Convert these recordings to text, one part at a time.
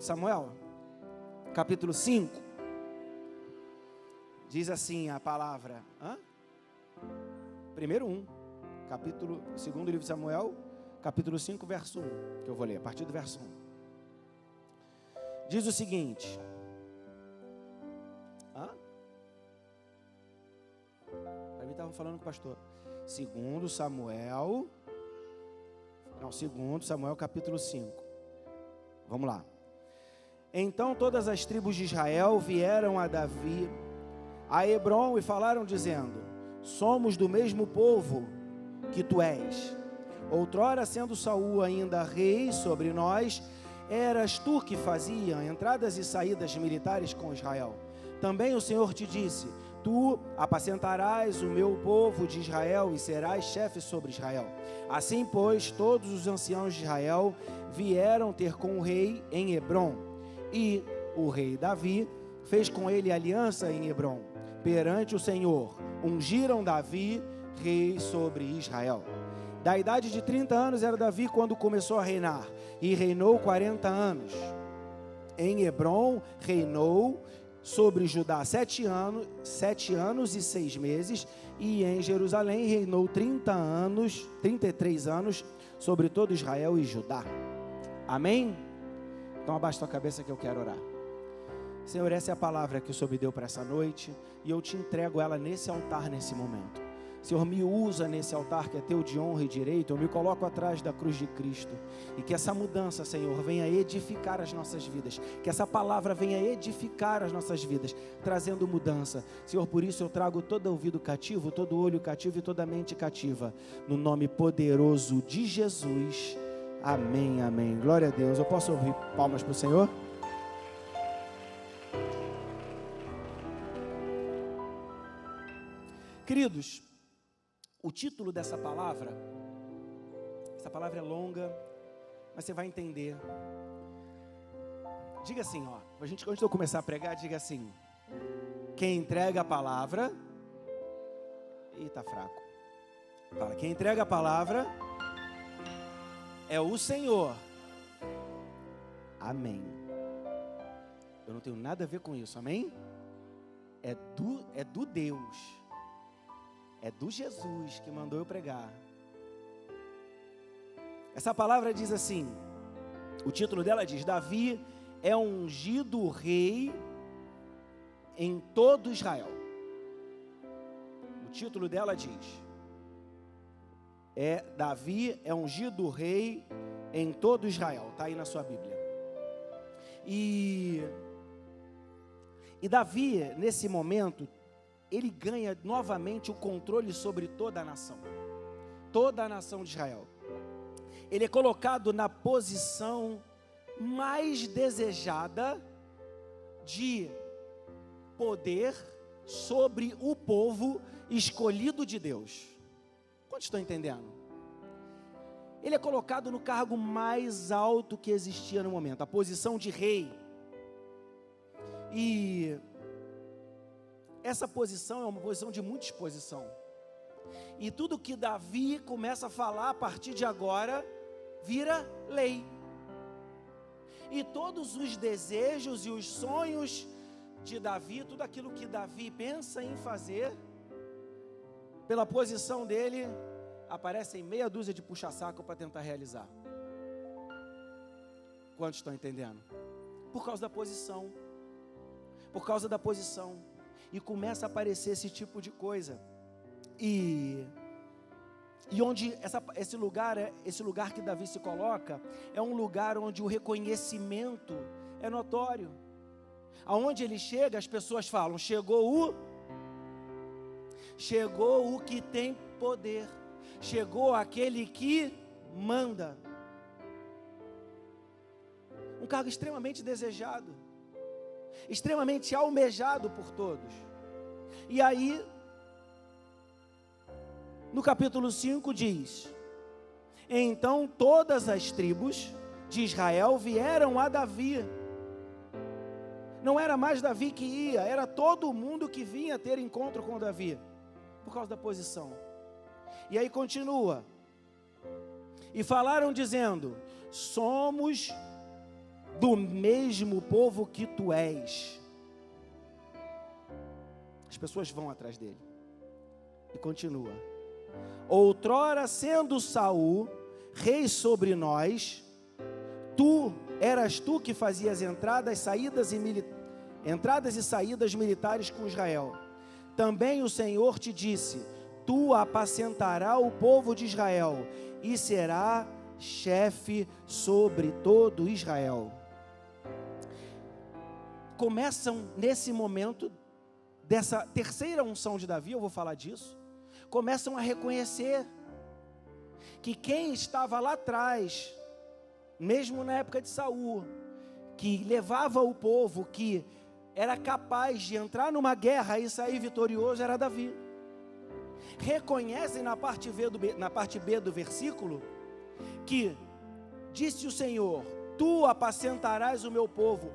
Samuel, capítulo 5, diz assim a palavra, primeiro 1, segundo livro de Samuel, capítulo 5, verso 1, que eu vou ler, a partir do verso 1. Diz o seguinte, para mim estavam falando com o pastor, segundo Samuel capítulo 5, vamos lá. Então todas as tribos de Israel vieram a Davi, a Hebrom, e falaram dizendo: somos do mesmo povo que tu és. Outrora, sendo Saul ainda rei sobre nós, eras tu que fazia entradas e saídas militares com Israel. Também o Senhor te disse: tu apacentarás o meu povo de Israel e serás chefe sobre Israel. Assim, pois, todos os anciãos de Israel vieram ter com o rei em Hebrom. E o rei Davi fez com ele aliança em Hebrom, perante o Senhor. Ungiram Davi rei sobre Israel. Da idade de 30 anos era Davi quando começou a reinar, e reinou 40 anos. Em Hebrom reinou sobre Judá 7 anos e 6 meses, e em Jerusalém reinou 33 anos sobre todo Israel e Judá. Amém? Então abaixa a cabeça que eu quero orar. Senhor, essa é a palavra que o Senhor me deu para essa noite, e eu te entrego ela nesse altar, nesse momento. Senhor, me usa nesse altar que é teu de honra e direito, eu me coloco atrás da cruz de Cristo, e que essa mudança, Senhor, venha edificar as nossas vidas, que essa palavra venha edificar as nossas vidas, trazendo mudança. Senhor, por isso eu trago todo ouvido cativo, todo olho cativo e toda mente cativa, no nome poderoso de Jesus. Amém, amém. Glória a Deus. Eu posso ouvir palmas para o Senhor? Queridos, o título dessa palavra, essa palavra é longa, mas você vai entender. Diga assim, antes de eu começar a pregar, diga assim: quem entrega a palavra, tá fraco. Fala, quem entrega a palavra é o Senhor. Amém. Eu não tenho nada a ver com isso, amém? É do Deus, é do Jesus que mandou eu pregar. Essa palavra diz assim, o título dela diz: Davi é ungido rei em todo Israel. O título dela diz: Davi é ungido rei em todo Israel. Está aí na sua Bíblia. E Davi, nesse momento, ele ganha novamente o controle sobre toda a nação de Israel. Ele é colocado na posição mais desejada de poder sobre o povo escolhido de Deus. Quantos estão entendendo? Ele é colocado no cargo mais alto que existia no momento, a posição de rei. E essa posição é uma posição de muita exposição. E tudo que Davi começa a falar a partir de agora vira lei. E todos os desejos e os sonhos de Davi, tudo aquilo que Davi pensa em fazer, pela posição dele, aparecem meia dúzia de puxa-saco para tentar realizar. Quantos estão entendendo? Por causa da posição. Por causa da posição. E começa a aparecer esse tipo de coisa. E onde esse lugar que Davi se coloca, é um lugar onde o reconhecimento é notório. Aonde ele chega, as pessoas falam: chegou o que tem poder, chegou aquele que manda. Um cargo extremamente desejado, extremamente almejado por todos. E aí, no capítulo 5 diz: então todas as tribos de Israel vieram a Davi. Não era mais Davi que ia, era todo mundo que vinha ter encontro com Davi, por causa da posição. E aí continua: e falaram dizendo: somos do mesmo povo que tu és. As pessoas vão atrás dele. E continua. Outrora, sendo Saul rei sobre nós, eras tu que fazias entradas e saídas militares com Israel. Também o Senhor te disse: tu apacentarás o povo de Israel e será chefe sobre todo Israel. Começam nesse momento dessa terceira unção de Davi, eu vou falar disso, começam a reconhecer que quem estava lá atrás, mesmo na época de Saul, que levava o povo, que era capaz de entrar numa guerra e sair vitorioso, era Davi. Reconhecem na parte B do versículo, que disse o Senhor: tu apacentarás o meu povo.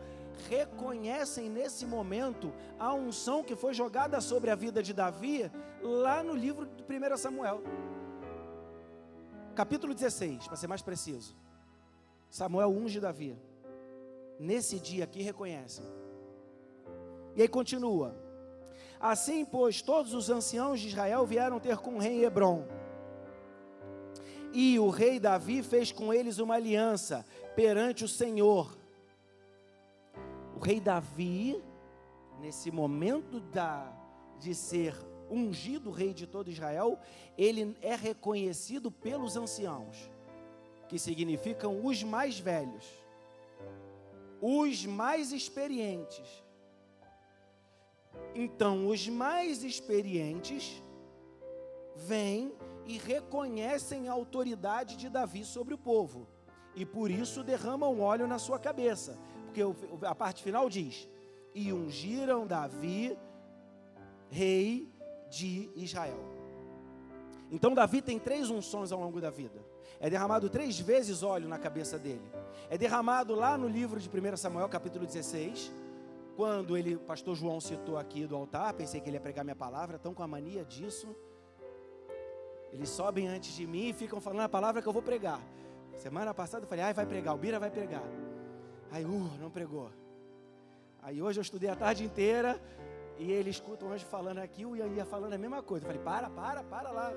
Reconhecem nesse momento a unção que foi jogada sobre a vida de Davi, lá no livro de 1 Samuel, capítulo 16, para ser mais preciso. Samuel unge Davi. Nesse dia aqui reconhecem. E aí continua. Assim, pois, todos os anciãos de Israel vieram ter com o rei em Hebrom. E o rei Davi fez com eles uma aliança perante o Senhor. O rei Davi, nesse momento de ser ungido rei de todo Israel, ele é reconhecido pelos anciãos, que significam os mais velhos, os mais experientes. Então, os mais experientes vêm e reconhecem a autoridade de Davi sobre o povo, e por isso derramam óleo na sua cabeça, porque a parte final diz: e ungiram Davi rei de Israel. Então Davi tem 3 unções ao longo da vida. É derramado 3 vezes óleo na cabeça dele. É derramado lá no livro de 1 Samuel, capítulo 16, quando o pastor João citou aqui do altar. Pensei que ele ia pregar minha palavra, estão com a mania disso. Eles sobem antes de mim e ficam falando a palavra que eu vou pregar. Semana passada eu falei: vai pregar, o Bira vai pregar. Aí, não pregou. Aí hoje eu estudei a tarde inteira e ele escuta o anjo falando aqui, e eu ia falando a mesma coisa. Eu falei: para lá,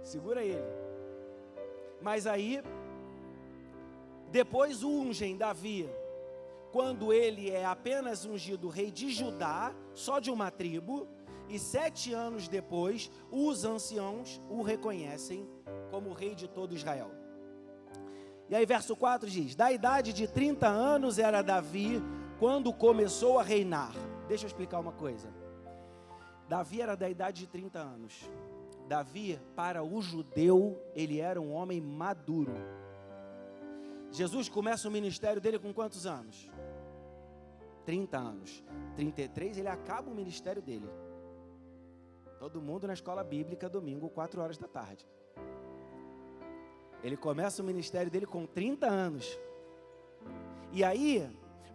segura ele. Mas aí, depois ungem Davi, quando ele é apenas ungido rei de Judá, só de uma tribo, e 7 anos depois, os anciãos o reconhecem como rei de todo Israel. E aí verso 4 diz: da idade de 30 anos era Davi quando começou a reinar. Deixa eu explicar uma coisa. Davi era da idade de 30 anos. Davi, para o judeu, ele era um homem maduro. Jesus começa o ministério dele com quantos anos? 30 anos. 33, ele acaba o ministério dele. Todo mundo na escola bíblica, domingo, 4 horas da tarde. Ele começa o ministério dele com 30 anos. E aí,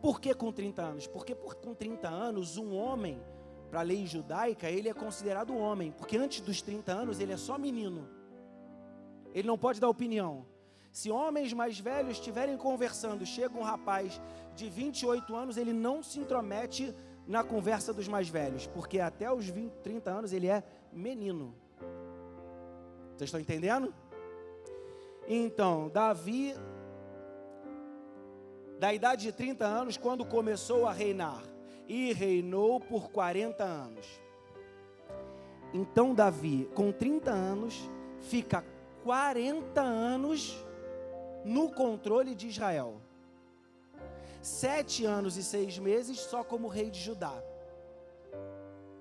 por que com 30 anos? Porque com 30 anos, um homem, para a lei judaica, ele é considerado homem. Porque antes dos 30 anos, ele é só menino. Ele não pode dar opinião. Se homens mais velhos estiverem conversando, chega um rapaz de 28 anos, ele não se intromete na conversa dos mais velhos. Porque até os 30 anos, ele é menino. Vocês estão entendendo? Então, Davi, da idade de 30 anos, quando começou a reinar, e reinou por 40 anos. Então Davi, com 30 anos, fica 40 anos no controle de Israel. 7 anos e 6 meses só como rei de Judá.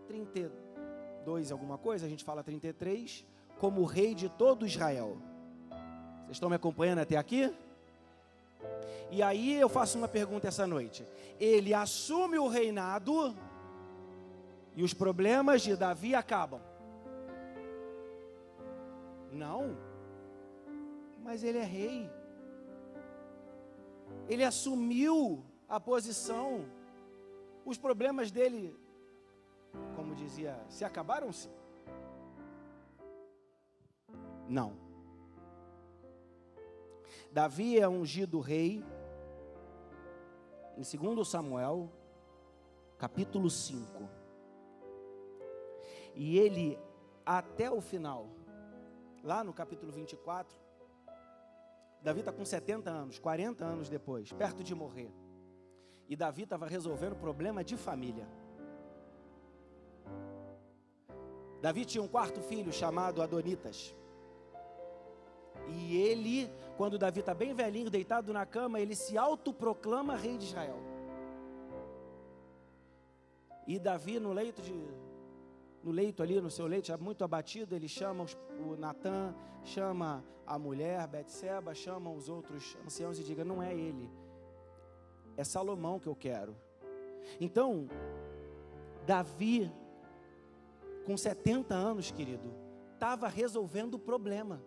32 alguma coisa, a gente fala 33, como rei de todo Israel. Vocês estão me acompanhando até aqui? E aí eu faço uma pergunta essa noite. Ele assume o reinado e os problemas de Davi acabam? Não. Mas ele é rei. Ele assumiu a posição. Os problemas dele, como dizia, se acabaram-se? Não. Davi é ungido rei em 2 Samuel, capítulo 5. E ele, até o final, lá no capítulo 24, Davi está com 70 anos, 40 anos depois, perto de morrer. E Davi estava resolvendo problema de família. Davi tinha um quarto filho chamado Adonitas. E ele, quando Davi está bem velhinho, deitado na cama, ele se autoproclama rei de Israel. E Davi no seu leito, já muito abatido, ele chama o Natã, chama a mulher, Betseba, chama os outros anciãos e diga, não é ele, é Salomão que eu quero. Então, Davi, com 70 anos, querido, estava resolvendo o problema.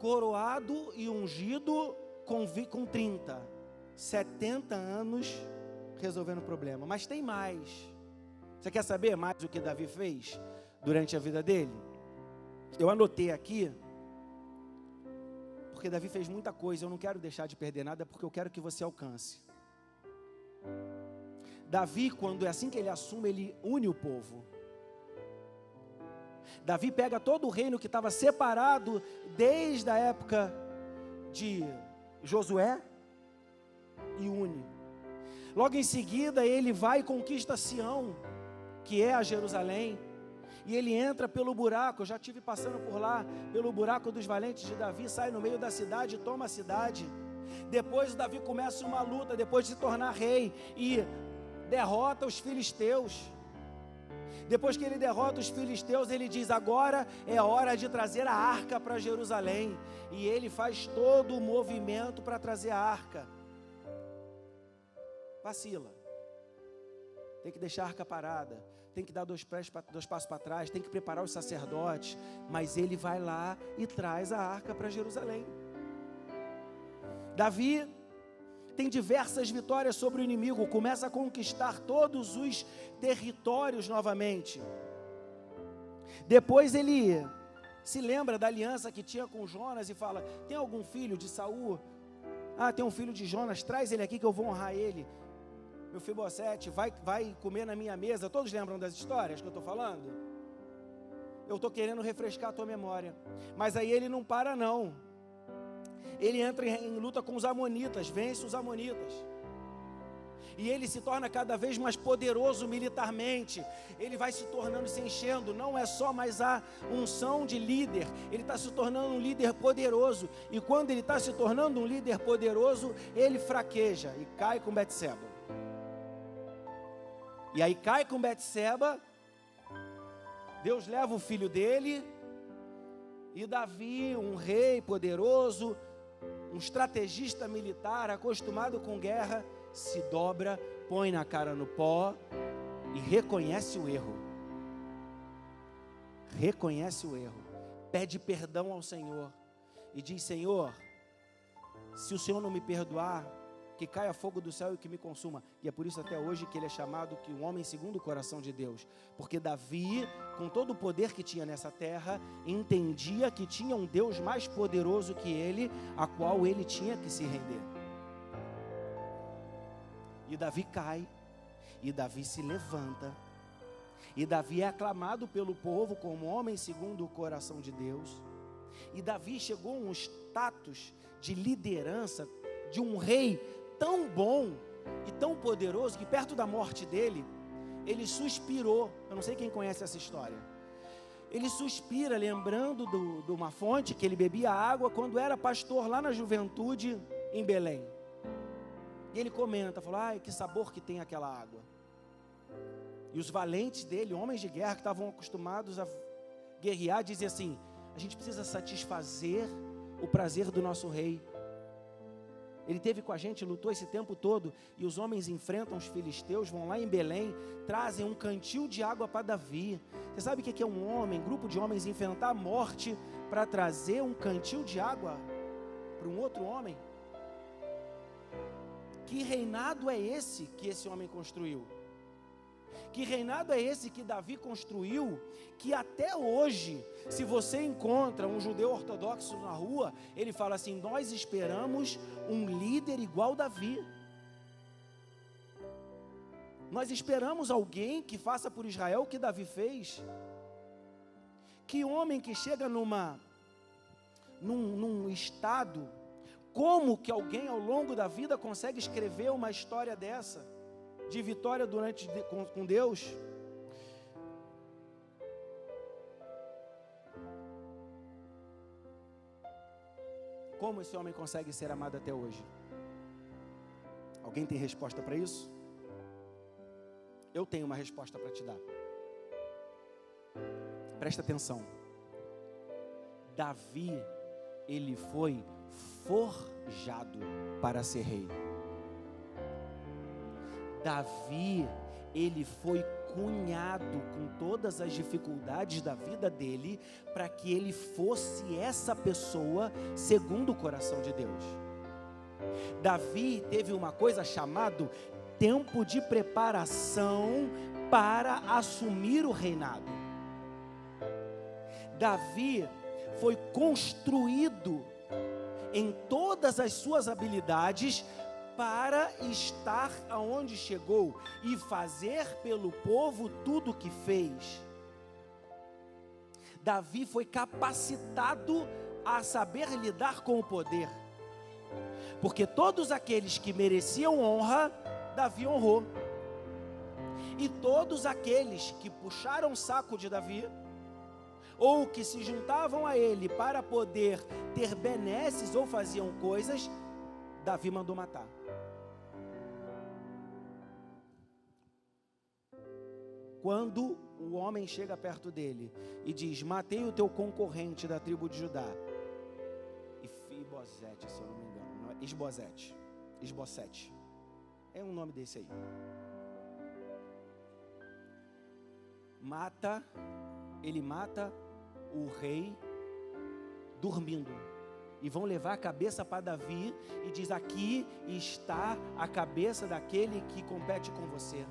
Coroado e ungido com 30, 70 anos resolvendo o problema. Mas tem mais. Você quer saber mais o que Davi fez durante a vida dele? Eu anotei aqui, porque Davi fez muita coisa, eu não quero deixar de perder nada, porque eu quero que você alcance. Davi, quando é assim que ele assume, ele une o povo. Davi pega todo o reino que estava separado desde a época de Josué e une. Logo em seguida ele vai e conquista Sião, que é a Jerusalém, e ele entra pelo buraco, eu já estive passando por lá, pelo buraco dos valentes de Davi, sai no meio da cidade e toma a cidade. Depois Davi começa uma luta, depois de se tornar rei, e derrota os filisteus. Depois que ele derrota os filisteus, ele diz, agora é hora de trazer a arca para Jerusalém. E ele faz todo o movimento para trazer a arca. Vacila. Tem que deixar a arca parada. Tem que dar dois passos para trás. Tem que preparar os sacerdotes. Mas ele vai lá e traz a arca para Jerusalém. Davi tem diversas vitórias sobre o inimigo, começa a conquistar todos os territórios novamente. Depois ele se lembra da aliança que tinha com Jonas e fala, tem algum filho de Saul? Ah, tem um filho de Jonas, traz ele aqui que eu vou honrar ele. Mefibosete, vai comer na minha mesa. Todos lembram das histórias que eu estou falando? Eu estou querendo refrescar a tua memória. Mas aí ele não para não. Ele entra em luta com os amonitas, vence os amonitas. E ele se torna cada vez mais poderoso militarmente. Ele vai se tornando, se enchendo. Não é só mais a unção de líder. Ele está se tornando um líder poderoso. E quando ele está se tornando um líder poderoso, ele fraqueja e cai com Betseba. E aí cai com Betseba. Deus leva o filho dele. E Davi, um rei poderoso, um estrategista militar acostumado com guerra, se dobra, põe na cara no pó e reconhece o erro. Reconhece o erro. Pede perdão ao Senhor e diz, Senhor, se o Senhor não me perdoar, que caia fogo do céu e que me consuma. E é por isso até hoje que ele é chamado que um homem segundo o coração de Deus. Porque Davi, com todo o poder que tinha nessa terra, entendia que tinha um Deus mais poderoso que ele, a qual ele tinha que se render. E Davi cai, e Davi se levanta, e Davi é aclamado pelo povo como homem segundo o coração de Deus. E Davi chegou a um status de liderança de um rei tão bom e tão poderoso que perto da morte dele, ele suspirou. Eu não sei quem conhece essa história. Ele suspira lembrando de uma fonte que ele bebia água quando era pastor lá na juventude em Belém. E ele comenta, fala, ai, que sabor que tem aquela água. E os valentes dele, homens de guerra que estavam acostumados a guerrear, dizem assim, a gente precisa satisfazer o prazer do nosso rei. Ele esteve com a gente, lutou esse tempo todo, e os homens enfrentam os filisteus, vão lá em Belém, trazem um cantil de água para Davi. Você sabe o que é um homem, grupo de homens enfrentar a morte para trazer um cantil de água para um outro homem? Que reinado é esse que esse homem construiu? Que reinado é esse que Davi construiu, que até hoje, se você encontra um judeu ortodoxo na rua, ele fala assim: nós esperamos um líder igual Davi. Nós esperamos alguém que faça por Israel o que Davi fez. Que homem que chega num estado, como que alguém ao longo da vida consegue escrever uma história dessa, de vitória com Deus? Como esse homem consegue ser amado até hoje? Alguém tem resposta para isso? Eu tenho uma resposta para te dar. Presta atenção. Davi, ele foi forjado para ser rei. Davi, ele foi cunhado com todas as dificuldades da vida dele, para que ele fosse essa pessoa segundo o coração de Deus. Davi teve uma coisa chamada tempo de preparação para assumir o reinado. Davi foi construído em todas as suas habilidades para estar aonde chegou e fazer pelo povo tudo o que fez. Davi foi capacitado a saber lidar com o poder, porque todos aqueles que mereciam honra, Davi honrou, e todos aqueles que puxaram o saco de Davi, ou que se juntavam a ele para poder ter benesses ou faziam coisas, Davi mandou matar. Quando o homem chega perto dele e diz: matei o teu concorrente da tribo de Judá, Isbosete, se eu não me engano, não é? Isbosete, é um nome desse aí. Ele mata o rei dormindo, e vão levar a cabeça para Davi, e diz: aqui está a cabeça daquele que compete com você.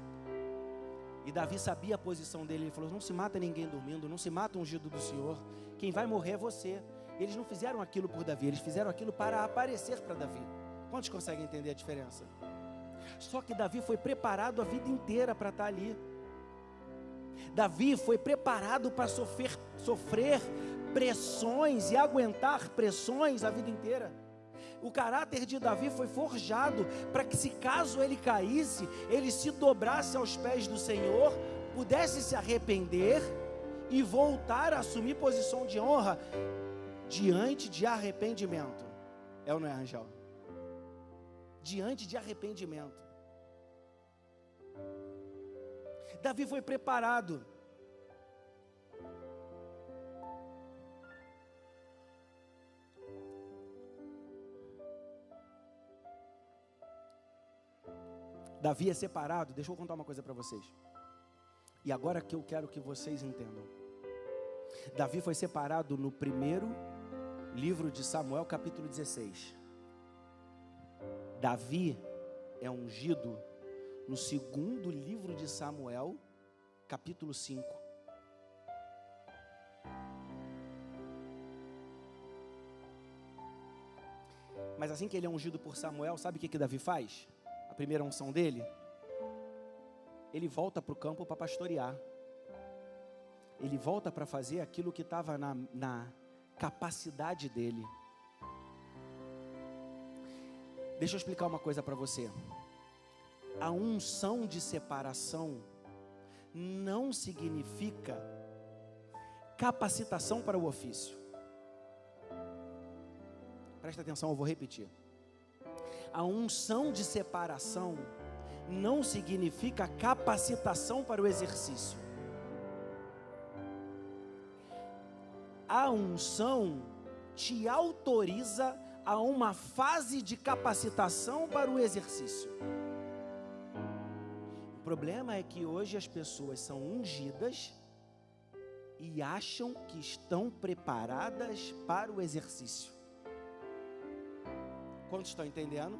E Davi sabia a posição dele, ele falou: não se mata ninguém dormindo, não se mata um ungido do Senhor, quem vai morrer é você. Eles não fizeram aquilo por Davi, eles fizeram aquilo para aparecer para Davi. Quantos conseguem entender a diferença? Só que Davi foi preparado a vida inteira para estar ali. Davi foi preparado para sofrer pressões e aguentar pressões a vida inteira. O caráter de Davi foi forjado para que, se caso ele caísse, ele se dobrasse aos pés do Senhor, pudesse se arrepender e voltar a assumir posição de honra diante de arrependimento. É ou não é, Angel? Diante de arrependimento. Davi foi preparado. Davi é separado. Deixa eu contar uma coisa para vocês. E agora que eu quero que vocês entendam. Davi foi separado no primeiro livro de Samuel, capítulo 16. Davi é ungido no segundo livro de Samuel, capítulo 5. Mas assim que ele é ungido por Samuel, sabe o que Davi faz? A primeira unção dele, ele volta para o campo para pastorear. Ele volta para fazer aquilo que estava na capacidade dele. Deixa eu explicar uma coisa para você. A unção de separação não significa capacitação para o ofício. Presta atenção, eu vou repetir. A unção de separação não significa capacitação para o exercício. A unção te autoriza a uma fase de capacitação para o exercício. O problema é que hoje as pessoas são ungidas e acham que estão preparadas para o exercício. Quantos estão entendendo?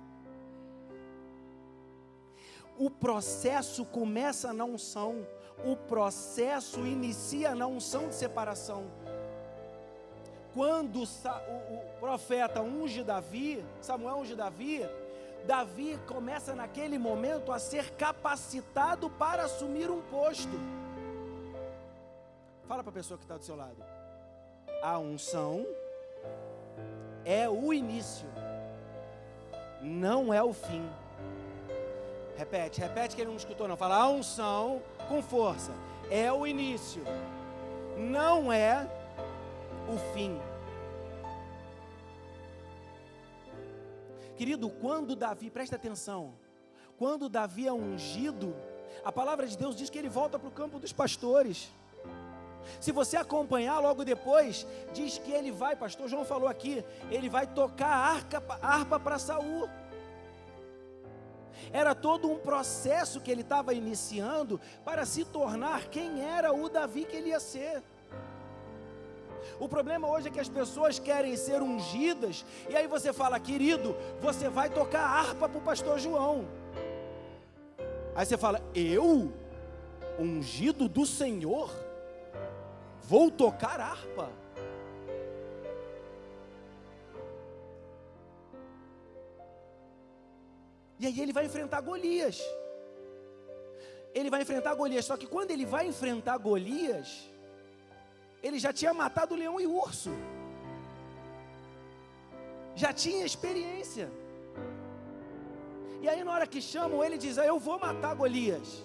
o processo começa na unção, o processo inicia na unção de separação. Quando o profeta unge Davi, Samuel unge Davi, Davi começa naquele momento a ser capacitado para assumir um posto. Fala para a pessoa que está do seu lado. A unção é o início, não é o fim. Repete que ele não escutou não. Fala, a unção, com força, é o início, não é o fim. Querido, quando Davi, presta atenção, quando Davi é ungido, a palavra de Deus diz que ele volta para o campo dos pastores. Se você acompanhar logo depois, diz que ele vai, pastor João falou aqui, ele vai tocar harpa para Saul. Era todo um processo que ele estava iniciando para se tornar quem era o Davi que ele ia ser. O problema hoje é que as pessoas querem ser ungidas, e aí você fala, querido, você vai tocar harpa para o pastor João. Aí você fala, eu, ungido do Senhor, vou tocar harpa? E aí ele vai enfrentar Golias. Só que quando ele vai enfrentar Golias, ele já tinha matado leão e urso. Já tinha experiência. E aí na hora que chamam, ele diz, eu vou matar Golias.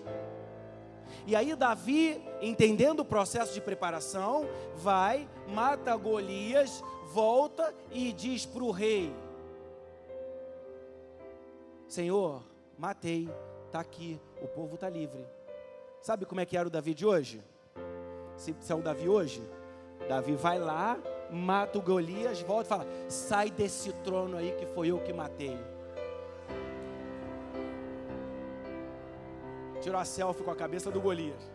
E aí Davi, entendendo o processo de preparação, vai, mata Golias, volta e diz para o rei, Senhor, matei, está aqui, o povo está livre. Sabe como é que era o Davi de hoje? Se é o Davi hoje, Davi vai lá, mata o Golias, volta e fala, sai desse trono aí que foi eu que matei. Tirou a selfie com a cabeça do Golias.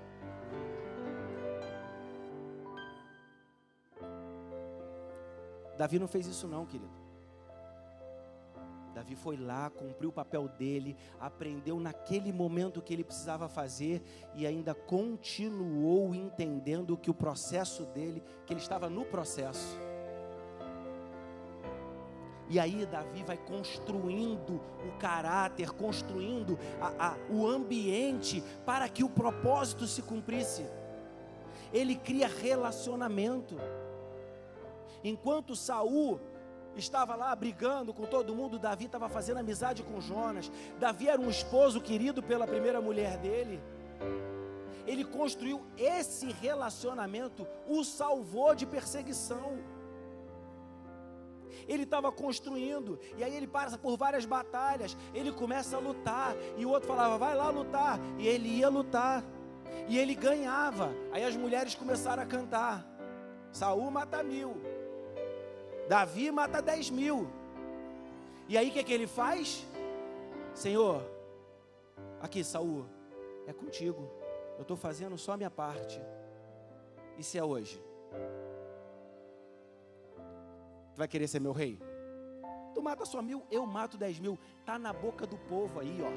Davi não fez isso não, querido. Davi foi lá, cumpriu o papel dele, aprendeu naquele momento o que ele precisava fazer e ainda continuou entendendo que o processo dele, que ele estava no processo. E aí Davi vai construindo o caráter, construindo o ambiente para que o propósito se cumprisse. Ele cria relacionamento. Enquanto Saul estava lá brigando com todo mundo, Davi estava fazendo amizade com Jonas. Davi era um esposo querido pela primeira mulher dele. Ele construiu esse relacionamento, o salvou de perseguição. Ele estava construindo, e aí ele passa por várias batalhas, ele começa a lutar, e o outro falava, vai lá lutar, e ele ia lutar, e ele ganhava. Aí as mulheres começaram a cantar, Saul mata 1000, Davi mata 10.000, e aí o que ele faz? Senhor, aqui Saul, é contigo, eu estou fazendo só a minha parte, e se é hoje? Tu vai querer ser meu rei? Tu mata só 1000, eu mato 10.000. Tá na boca do povo aí, ó.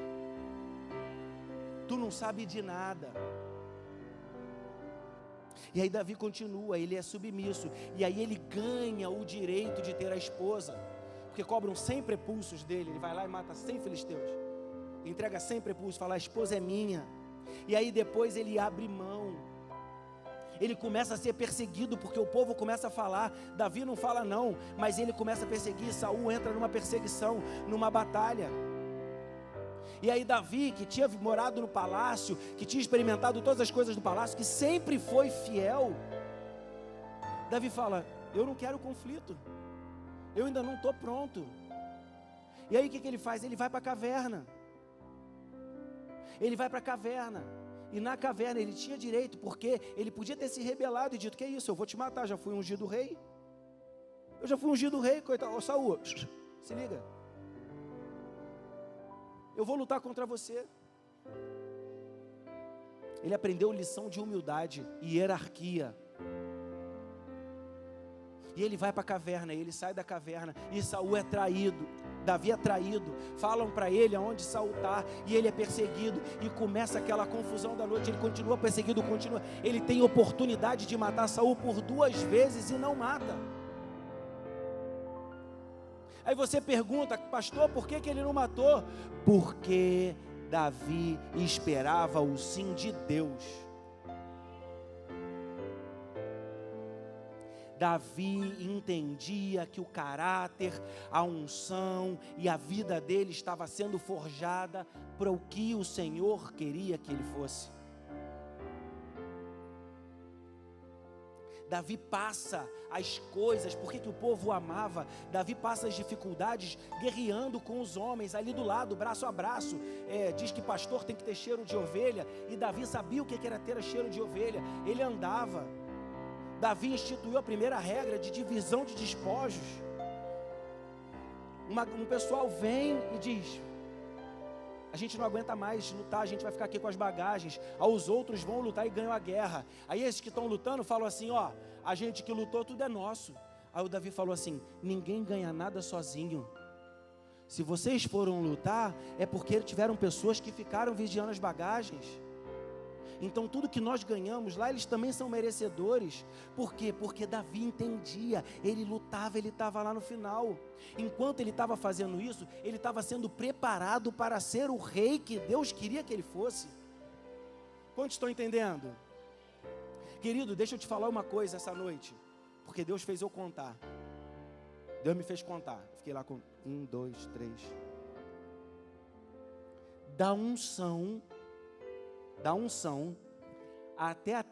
Tu não sabe de nada. E aí Davi continua, ele é submisso. E aí ele ganha o direito de ter a esposa. Porque cobram 100 prepulsos dele. Ele vai lá e mata 100 filisteus. Entrega 100 prepulsos, fala, a esposa é minha. E aí depois ele abre mão. Ele começa a ser perseguido, porque o povo começa a falar, Davi não fala não, mas ele começa a perseguir, Saul entra numa perseguição, numa batalha. E aí Davi, que tinha morado no palácio, que tinha experimentado todas as coisas do palácio, que sempre foi fiel, Davi fala, eu não quero conflito, eu ainda não estou pronto. E aí o que ele faz? Ele vai para a caverna. Ele vai para a caverna. E na caverna ele tinha direito, porque ele podia ter se rebelado e dito, que é isso, eu vou te matar, já fui ungido rei. Eu já fui ungido rei, coitado. Ô Saul, se liga. Eu vou lutar contra você. Ele aprendeu lição de humildade e hierarquia. E ele vai para a caverna, ele sai da caverna, e Saul é traído. Davi é traído, falam para ele aonde Saul está, e ele é perseguido, e começa aquela confusão da noite, ele continua perseguido, ele tem oportunidade de matar Saul por 2 vezes e não mata. Aí você pergunta, pastor, por que ele não matou? Porque Davi esperava o sim de Deus. Davi entendia que o caráter, a unção e a vida dele estava sendo forjada para o que o Senhor queria que ele fosse. Davi passa as coisas, por que o povo o amava? Davi passa as dificuldades guerreando com os homens ali do lado, braço a braço. Diz que pastor tem que ter cheiro de ovelha, e Davi sabia o que era ter cheiro de ovelha, ele andava. Davi instituiu a primeira regra de divisão de despojos. Um pessoal vem e diz: a gente não aguenta mais lutar, a gente vai ficar aqui com as bagagens. Os outros vão lutar e ganham a guerra. Aí esses que estão lutando falam assim: ó, a gente que lutou, tudo é nosso. Aí o Davi falou assim: ninguém ganha nada sozinho. Se vocês foram lutar, é porque tiveram pessoas que ficaram vigiando as bagagens. Então tudo que nós ganhamos lá, eles também são merecedores. Por quê? Porque Davi entendia, ele lutava, ele estava lá no final. Enquanto ele estava fazendo isso, ele estava sendo preparado para ser o rei que Deus queria que ele fosse. Quantos estão entendendo? Querido, deixa eu te falar uma coisa essa noite, porque Deus fez eu contar. Deus me fez contar. Fiquei lá com 1, 2, 3. Da unção até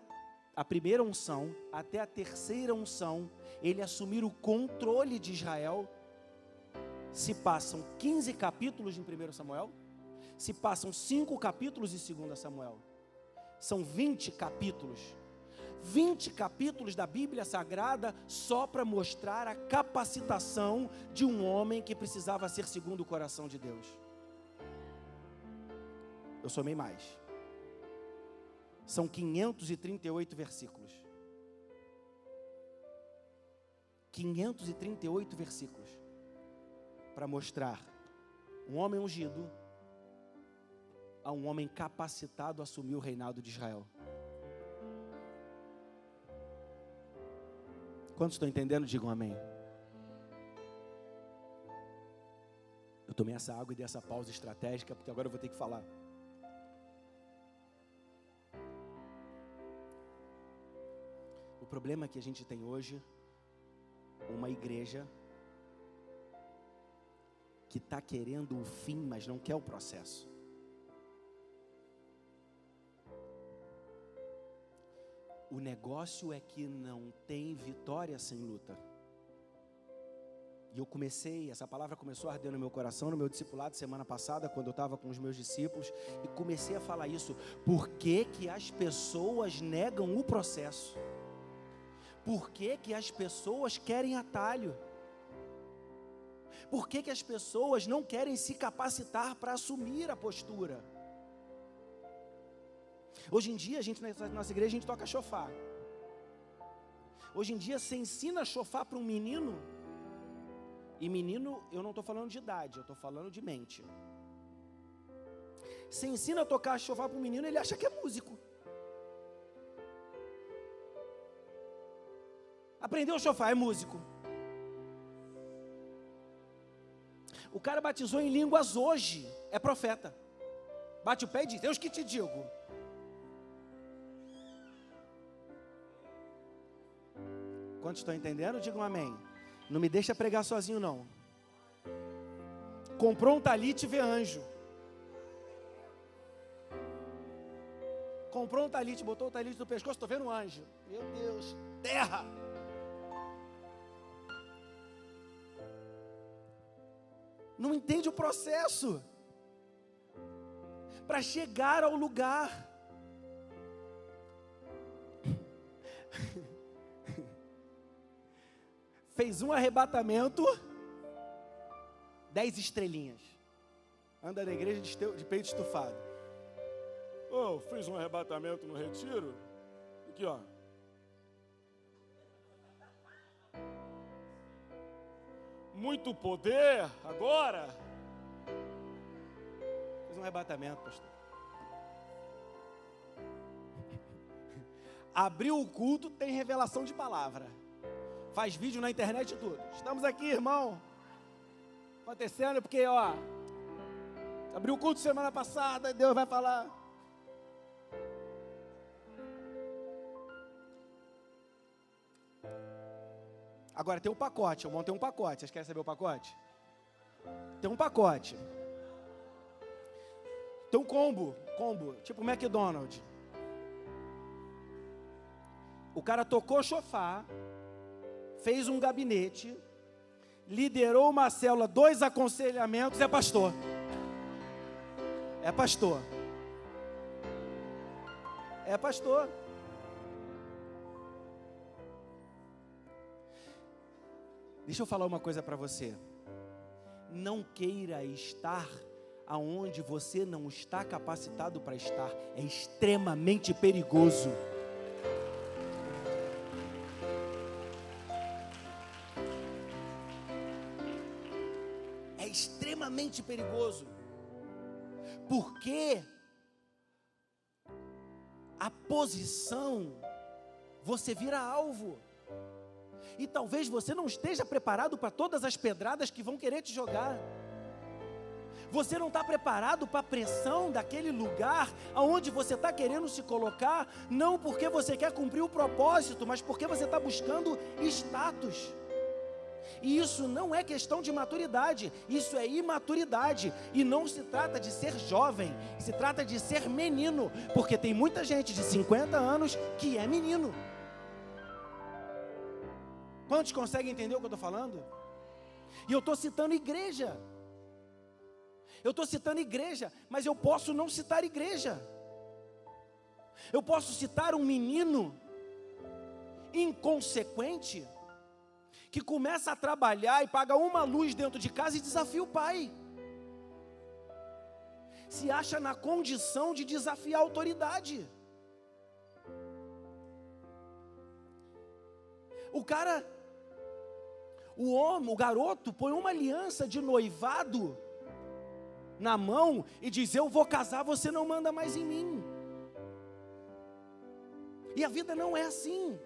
a primeira unção, até a terceira unção, ele assumir o controle de Israel, se passam 15 capítulos em 1 Samuel, se passam 5 capítulos em 2 Samuel, são 20 capítulos, 20 capítulos da Bíblia Sagrada, só para mostrar a capacitação de um homem que precisava ser segundo o coração de Deus. Eu somei mais. São 538 versículos. 538 versículos. Para mostrar um homem ungido a um homem capacitado a assumir o reinado de Israel. Quantos estão entendendo? Digam amém. Eu tomei essa água e dei essa pausa estratégica, porque agora eu vou ter que falar. O problema que a gente tem hoje, uma igreja que está querendo o fim, mas não quer o processo. O negócio é que não tem vitória sem luta. E essa palavra começou a arder no meu coração, no meu discipulado semana passada, quando eu estava com os meus discípulos, e comecei a falar isso. Por que que as pessoas negam o processo? Por que que as pessoas querem atalho? Por que que as pessoas não querem se capacitar para assumir a postura? Hoje em dia, na nossa igreja, a gente toca chofar. Hoje em dia, você ensina chofar para um menino, e menino, eu não estou falando de idade, eu estou falando de mente. Você ensina a tocar chofar para um menino, ele acha que é músico. Aprendeu a chofar, é músico. O cara batizou em línguas hoje, é profeta. Bate o pé e diz: Deus que te digo. Quantos estão entendendo? Digam amém. Não me deixa pregar sozinho não. Comprou um talite e vê anjo. Comprou um talite, botou o talite no pescoço, estou vendo um anjo. Meu Deus, terra. Não entende o processo para chegar ao lugar. Fez um arrebatamento, 10 estrelinhas. Anda na igreja de peito estufado. Fiz um arrebatamento no retiro. Aqui, ó. muito poder agora. Fiz um arrebatamento, pastor. Abriu o culto, tem revelação de palavra. Faz vídeo na internet e tudo. Estamos aqui, irmão. Acontecendo porque, abriu o culto semana passada, Deus vai falar. Agora tem um pacote, eu montei um pacote. Vocês querem saber o pacote? Tem um pacote. Tem um combo, tipo McDonald's. O cara tocou chofar, fez um gabinete, liderou uma célula, 2 aconselhamentos, é pastor. É pastor. É pastor. Deixa eu falar uma coisa para você. Não queira estar aonde você não está capacitado para estar. É extremamente perigoso. É extremamente perigoso. Porque a posição, você vira alvo. E talvez você não esteja preparado para todas as pedradas que vão querer te jogar. Você não está preparado para a pressão daquele lugar aonde você está querendo se colocar, não porque você quer cumprir o propósito, mas porque você está buscando status. E isso não é questão de maturidade, isso é imaturidade. E não se trata de ser jovem, se trata de ser menino, porque tem muita gente de 50 anos que é menino. Quantos conseguem entender o que eu estou falando? E eu estou citando igreja. Eu estou citando igreja, mas eu posso não citar igreja. Eu posso citar um menino inconsequente que começa a trabalhar e paga uma luz dentro de casa e desafia o pai. Se acha na condição de desafiar a autoridade. O garoto põe uma aliança de noivado na mão e diz: eu vou casar, você não manda mais em mim. E a vida não é assim.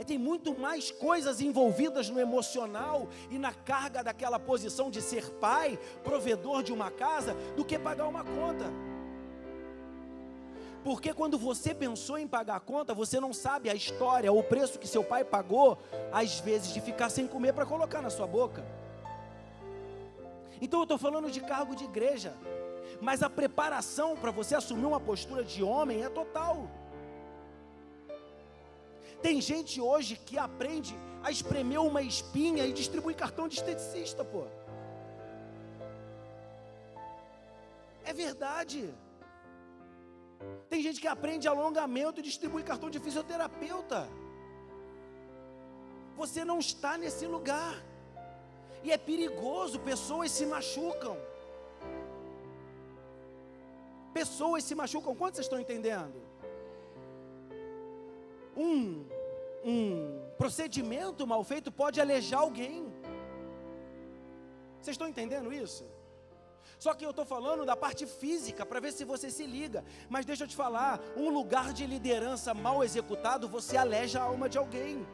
Tem muito mais coisas envolvidas no emocional e na carga daquela posição de ser pai, provedor de uma casa, do que pagar uma conta. Porque quando você pensou em pagar a conta, você não sabe a história, o preço que seu pai pagou, às vezes, de ficar sem comer para colocar na sua boca. Então eu estou falando de cargo de igreja, mas a preparação para você assumir uma postura de homem é total. Tem gente hoje que aprende a espremer uma espinha e distribui cartão de esteticista, pô. É verdade. Tem gente que aprende alongamento e distribui cartão de fisioterapeuta. Você não está nesse lugar. E é perigoso, pessoas se machucam. Pessoas se machucam, quantos vocês estão entendendo? Um procedimento mal feito pode alejar alguém. Vocês estão entendendo isso? Só que eu estou falando da parte física, para ver se você se liga. Mas deixa eu te falar, um lugar de liderança mal executado, você aleja a alma de alguém.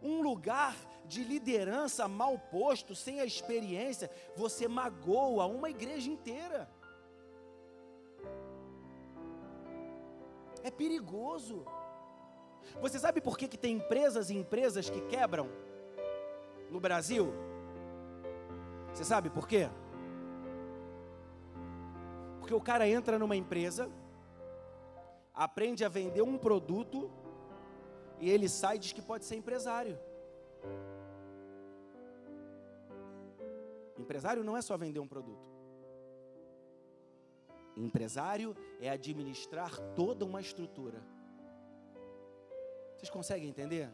Um lugar de liderança mal posto, sem a experiência, você magoa uma igreja inteira. É perigoso. Você sabe por que tem empresas e empresas que quebram no Brasil? Você sabe por quê? Porque o cara entra numa empresa, aprende a vender um produto, e ele sai e diz que pode ser empresário. Empresário não é só vender um produto. Empresário é administrar toda uma estrutura. Vocês conseguem entender?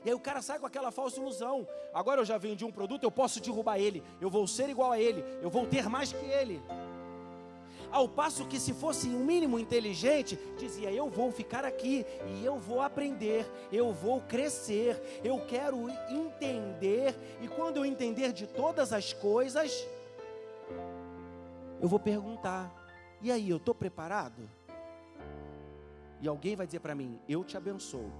E aí o cara sai com aquela falsa ilusão: agora eu já vendi um produto, eu posso derrubar ele, eu vou ser igual a ele, eu vou ter mais que ele. Ao passo que, se fosse um mínimo inteligente, dizia: eu vou ficar aqui e eu vou aprender, eu vou crescer, eu quero entender, e quando eu entender de todas as coisas, eu vou perguntar: e aí, eu estou preparado? E alguém vai dizer para mim: eu te abençoo.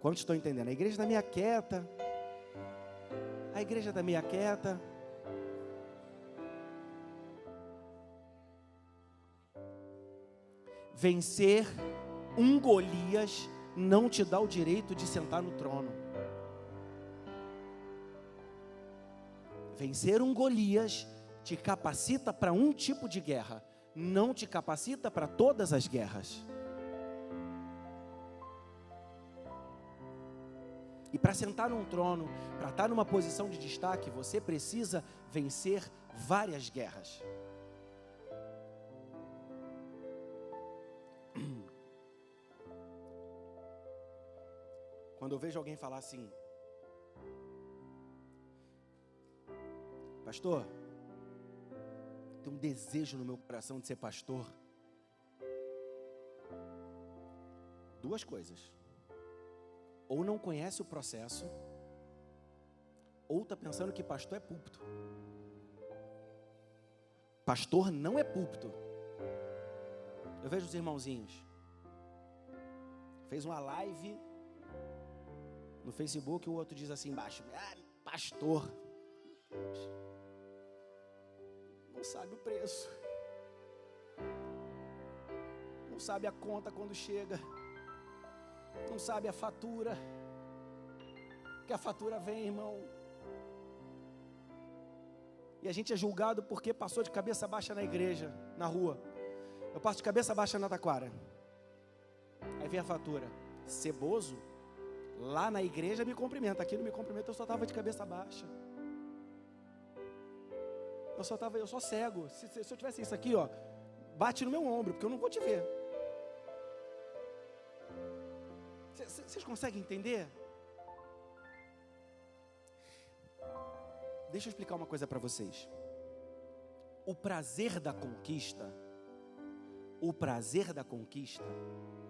Quantos estão entendendo? A igreja está meio quieta. A igreja está meio quieta. Vencer um Golias não te dá o direito de sentar no trono. Vencer um Golias te capacita para um tipo de guerra, não te capacita para todas as guerras. E para sentar num trono, para estar numa posição de destaque, você precisa vencer várias guerras. Quando eu vejo alguém falar assim: pastor, tem um desejo no meu coração de ser pastor. Duas coisas: ou não conhece o processo, ou está pensando que pastor é púlpito. Pastor não é púlpito. Eu vejo os irmãozinhos, fez uma live no Facebook, o outro diz assim embaixo: pastor, não sabe o preço, não sabe a conta quando chega, não sabe a fatura, que a fatura vem, irmão. E a gente é julgado porque passou de cabeça baixa na igreja, na rua. Eu passo de cabeça baixa na taquara, aí vem a fatura. Ceboso, lá na igreja me cumprimenta, aqui não me cumprimenta. Eu só estava de cabeça baixa, eu sou cego. Se eu tivesse isso aqui, ó, bate no meu ombro, porque eu não vou te ver. Vocês conseguem entender? Deixa eu explicar uma coisa para vocês. O prazer da conquista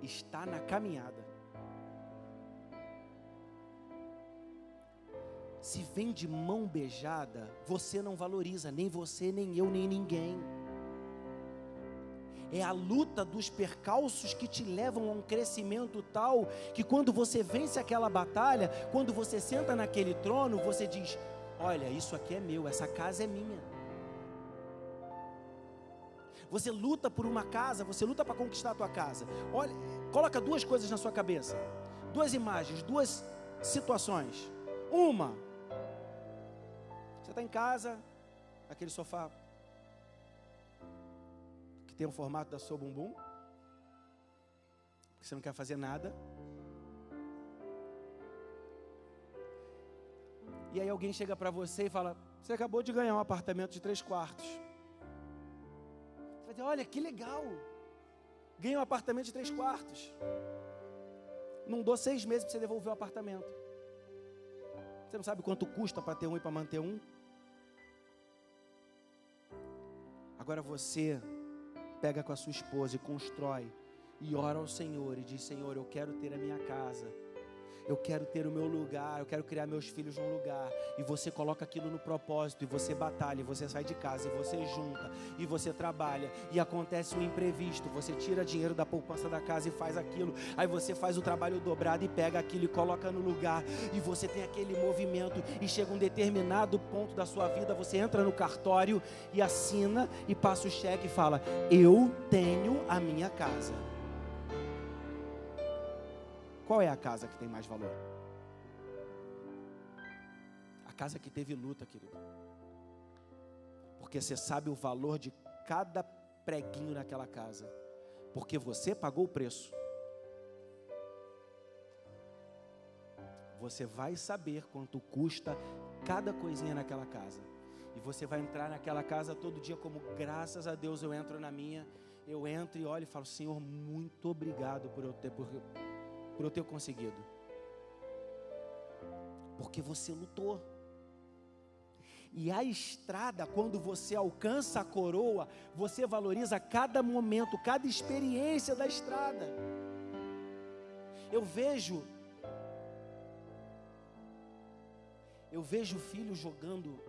está na caminhada. Se vem de mão beijada, você não valoriza, nem você, nem eu, nem ninguém. É a luta dos percalços que te levam a um crescimento tal, que quando você vence aquela batalha, quando você senta naquele trono, você diz: olha, isso aqui é meu, essa casa é minha. Você luta por uma casa, você luta para conquistar a tua casa. Olha, coloca duas coisas na sua cabeça, duas imagens, duas situações. Uma, você está em casa, aquele sofá que tem o formato da sua bumbum, que você não quer fazer nada. E aí alguém chega para você e fala: você acabou de ganhar um apartamento de 3 quartos. Você vai dizer: olha, que legal, ganhei um apartamento de 3 quartos. Não dou 6 meses para você devolver o apartamento. Você não sabe quanto custa para ter um e para manter um? Agora você pega com a sua esposa e constrói, e ora ao Senhor e diz: Senhor, eu quero ter a minha casa, eu quero ter o meu lugar, eu quero criar meus filhos num lugar. E você coloca aquilo no propósito, e você batalha, e você sai de casa, e você junta, e você trabalha, e acontece um imprevisto, você tira dinheiro da poupança da casa e faz aquilo. Aí você faz o trabalho dobrado e pega aquilo e coloca no lugar, e você tem aquele movimento, e chega um determinado ponto da sua vida, você entra no cartório e assina e passa o cheque e fala: eu tenho a minha casa. Qual é a casa que tem mais valor? A casa que teve luta, querido. Porque você sabe o valor de cada preguinho naquela casa, porque você pagou o preço. Você vai saber quanto custa cada coisinha naquela casa. E você vai entrar naquela casa todo dia como: graças a Deus eu entro na minha. Eu entro e olho e falo: Senhor, muito obrigado por eu ter conseguido. Porque você lutou. E a estrada, quando você alcança a coroa, você valoriza cada momento, cada experiência da estrada. Eu vejo filhos jogando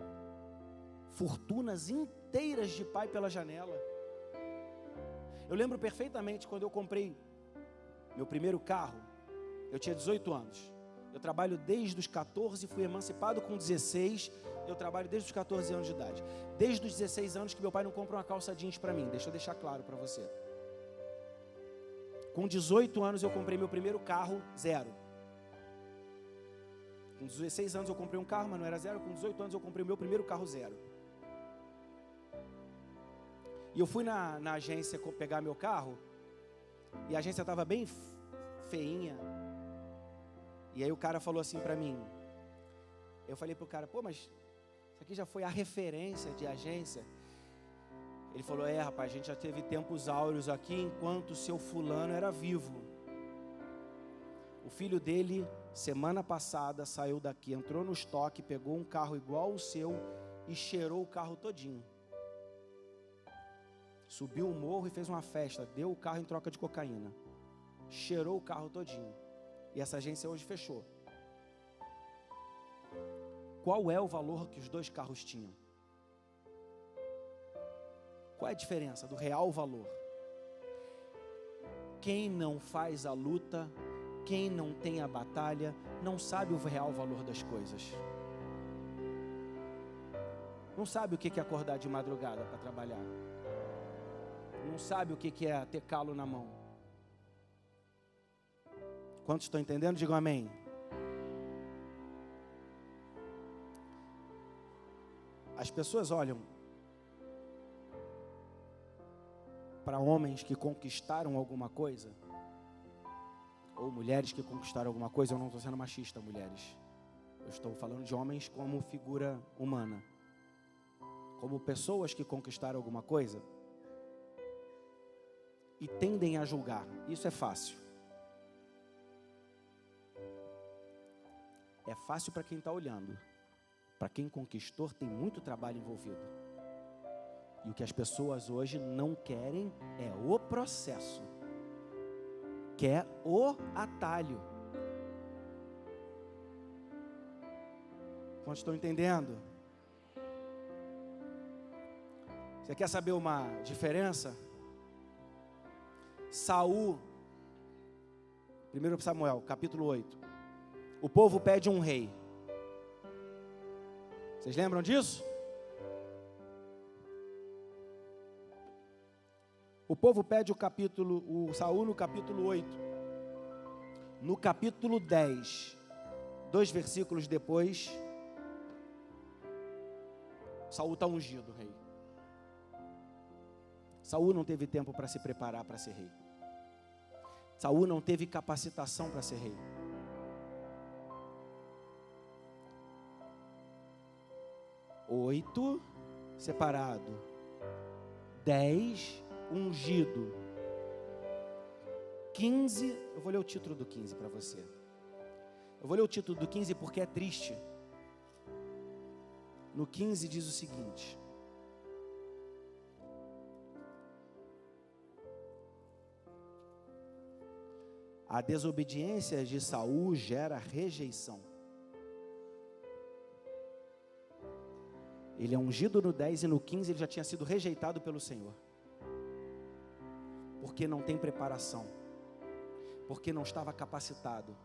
fortunas inteiras de pai pela janela. Eu lembro perfeitamente quando eu comprei meu primeiro carro, eu tinha 18 anos. Eu trabalho desde os 14, fui emancipado com 16, eu trabalho desde os 14 anos de idade. Desde os 16 anos que meu pai não compra uma calça jeans para mim, deixa eu deixar claro para você. Com 18 anos eu comprei meu primeiro carro, zero. Com 16 anos eu comprei um carro, mas não era zero. Com 18 anos eu comprei o meu primeiro carro, zero. E eu fui na agência pegar meu carro, e a agência estava bem feinha. E aí o cara falou assim para mim, eu falei pro cara, pô, mas isso aqui já foi a referência de agência? Ele falou, rapaz, a gente já teve tempos áureos aqui enquanto o seu fulano era vivo. O filho dele, semana passada, saiu daqui, entrou no estoque, pegou um carro igual o seu e cheirou o carro todinho. Subiu o morro e fez uma festa, deu o carro em troca de cocaína. Cheirou o carro todinho. E essa agência hoje fechou. Qual é o valor que os dois carros tinham? Qual é a diferença do real valor? Quem não faz a luta, quem não tem a batalha, não sabe o real valor das coisas. Não sabe o que é acordar de madrugada para trabalhar. Não sabe o que é ter calo na mão. Quantos estão entendendo? Digam amém. As pessoas olham para homens que conquistaram alguma coisa, ou mulheres que conquistaram alguma coisa. Eu não estou sendo machista, mulheres. Eu estou falando de homens como figura humana, como pessoas que conquistaram alguma coisa, e tendem a julgar. Isso é fácil. É fácil para quem está olhando. Para quem conquistou, tem muito trabalho envolvido. E o que as pessoas hoje não querem é o processo. Quer o atalho. Quantos estão entendendo? Você quer saber uma diferença? Saul, 1 Samuel, capítulo 8. O povo pede um rei. Vocês lembram disso? O povo pede o Saul no capítulo 8. No capítulo 10, 2 versículos depois, Saul está ungido, rei. Saul não teve tempo para se preparar para ser rei. Saul não teve capacitação para ser rei. Oito separado, 10 ungido, 15. Eu vou ler o título do 15 para você. Eu vou ler o título do 15 porque é triste. No 15 diz o seguinte: a desobediência de Saul gera rejeição. Ele é ungido no 10 e no 15 ele já tinha sido rejeitado pelo Senhor. Porque não tem preparação. Porque não estava capacitado.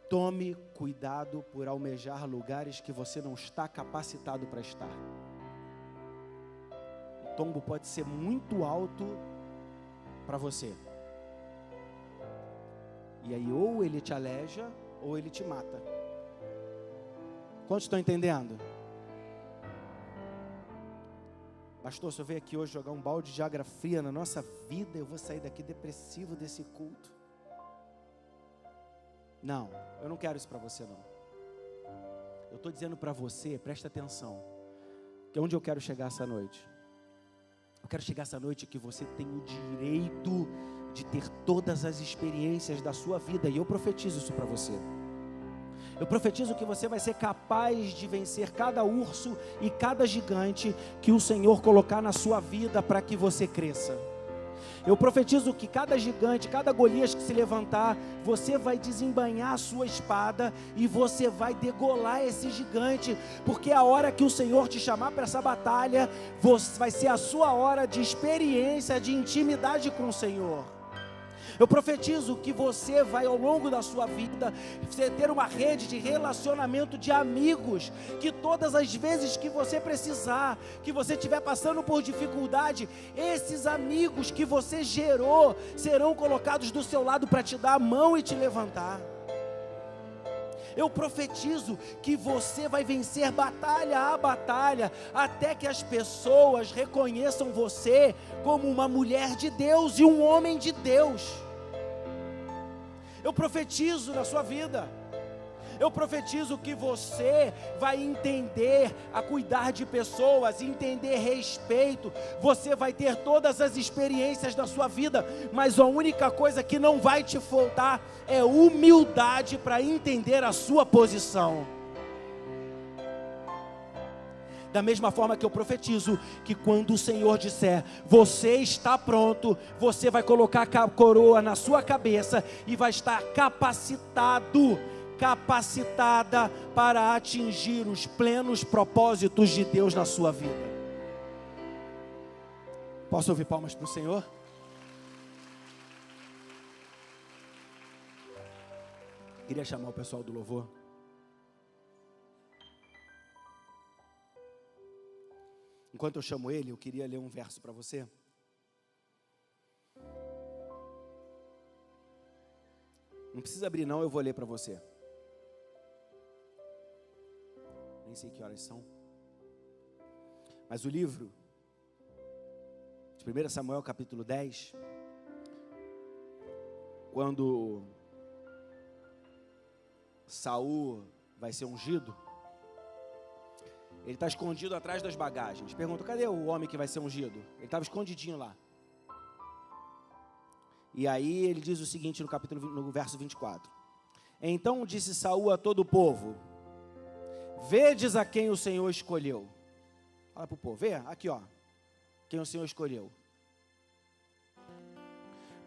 Tome cuidado por almejar lugares que você não está capacitado para estar. O tombo pode ser muito alto para você. E aí ou ele te aleja ou ele te mata. Quantos estão entendendo? Pastor, se eu venho aqui hoje jogar um balde de água fria na nossa vida, eu vou sair daqui depressivo desse culto. Não, eu não quero isso para você não. Eu estou dizendo para você, presta atenção, que é onde eu quero chegar essa noite. Eu quero chegar essa noite que você tem o direito de ter todas as experiências da sua vida, e eu profetizo isso para você. Eu profetizo que você vai ser capaz de vencer cada urso e cada gigante que o Senhor colocar na sua vida para que você cresça. Eu profetizo que cada gigante, cada Golias que se levantar, você vai desembainhar a sua espada e você vai degolar esse gigante, porque a hora que o Senhor te chamar para essa batalha, vai ser a sua hora de experiência, de intimidade com o Senhor. Eu profetizo que você vai, ao longo da sua vida, ter uma rede de relacionamento de amigos, que todas as vezes que você precisar, que você estiver passando por dificuldade, esses amigos que você gerou, serão colocados do seu lado para te dar a mão e te levantar. Eu profetizo que você vai vencer batalha a batalha, até que as pessoas reconheçam você como uma mulher de Deus e um homem de Deus. Eu profetizo na sua vida. Eu profetizo que você vai entender a cuidar de pessoas, entender respeito. Você vai ter todas as experiências da sua vida, mas a única coisa que não vai te faltar é humildade para entender a sua posição. Da mesma forma que eu profetizo que quando o Senhor disser, você está pronto, você vai colocar a coroa na sua cabeça e vai estar capacitada para atingir os plenos propósitos de Deus na sua vida. Posso ouvir palmas para o Senhor? Queria chamar o pessoal do louvor. Enquanto eu chamo ele, eu queria ler um verso para você. Não precisa abrir não, eu vou ler para você. Nem sei que horas são. Mas o livro de 1 Samuel capítulo 10, quando Saul vai ser ungido, ele está escondido atrás das bagagens. Pergunta, cadê o homem que vai ser ungido? Ele estava escondidinho lá. E aí ele diz o seguinte no verso 24. Então disse Saul a todo o povo, vedes a quem o Senhor escolheu. Fala para o povo, vê, aqui ó, quem o Senhor escolheu.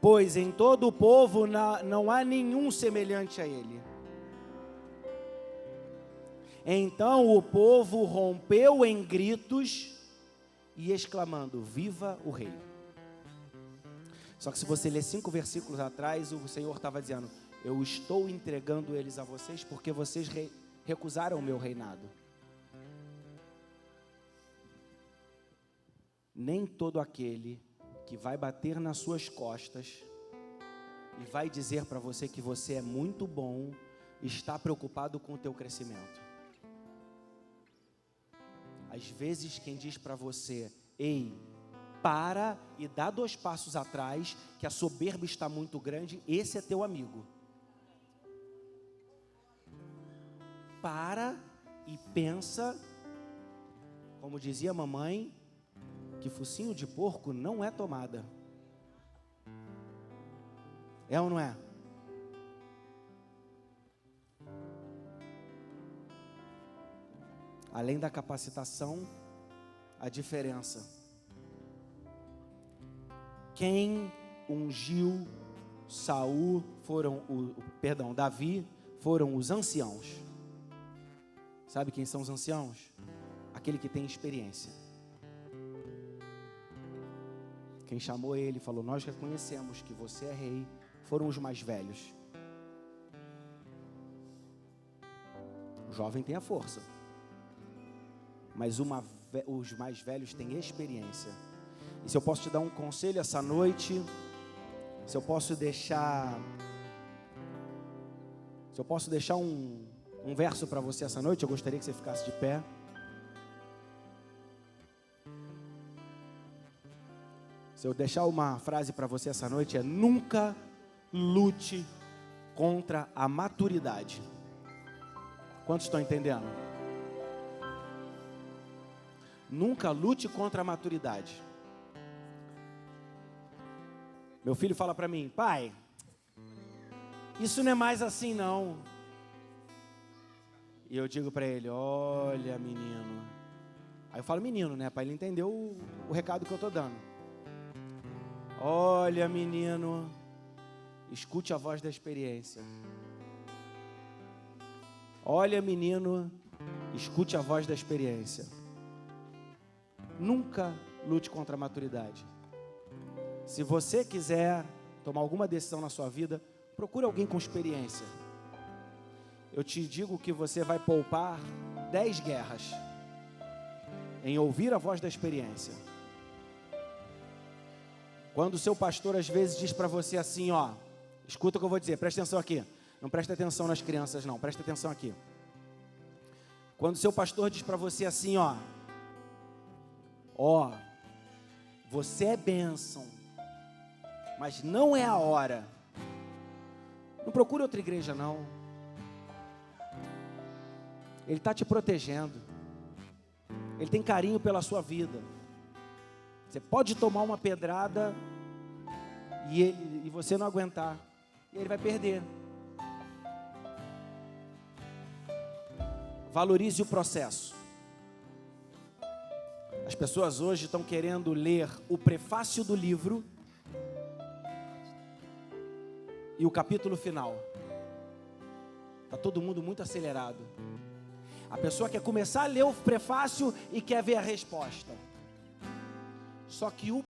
Pois em todo o povo não há nenhum semelhante a ele. Então o povo rompeu em gritos e exclamando, viva o rei. Só que se você ler 5 versículos atrás, o Senhor estava dizendo, eu estou entregando eles a vocês porque vocês recusaram o meu reinado. Nem todo aquele que vai bater nas suas costas e vai dizer para você que você é muito bom, está preocupado com o teu crescimento. Às vezes quem diz para você, ei, para e dá 2 passos atrás, que a soberba está muito grande, esse é teu amigo. Para e pensa, como dizia a mamãe, que focinho de porco não é tomada. É ou não é? Além da capacitação, a diferença. Quem ungiu Davi foram os anciãos. Sabe quem são os anciãos? Aquele que tem experiência. Quem chamou ele falou, nós reconhecemos que você é rei, foram os mais velhos. O jovem tem a força. Mas os mais velhos têm experiência. E se eu posso te dar um conselho essa noite, se eu posso deixar um verso para você essa noite, eu gostaria que você ficasse de pé. Se eu deixar uma frase para você essa noite, é nunca lute contra a maturidade. Quantos estão entendendo? Nunca lute contra a maturidade. Meu filho fala para mim, pai, isso não é mais assim não. E eu digo para ele, olha menino. Aí eu falo menino, né? Para ele entender o recado que eu estou dando. Olha menino, escute a voz da experiência. Olha menino, escute a voz da experiência. Nunca lute contra a maturidade. Se você quiser tomar alguma decisão na sua vida, procure alguém com experiência. Eu te digo que você vai poupar 10 guerras em ouvir a voz da experiência. Quando o seu pastor às vezes diz para você assim, ó, escuta o que eu vou dizer, presta atenção aqui. Não presta atenção nas crianças não, presta atenção aqui. Quando o seu pastor diz para você assim, ó, você é bênção, mas não é a hora. Não procure outra igreja não. Ele está te protegendo. Ele tem carinho pela sua vida. Você pode tomar uma pedrada e você não aguentar. E ele vai perder. Valorize o processo. As pessoas hoje estão querendo ler o prefácio do livro e o capítulo final. Está todo mundo muito acelerado. A pessoa quer começar a ler o prefácio e quer ver a resposta. Só que o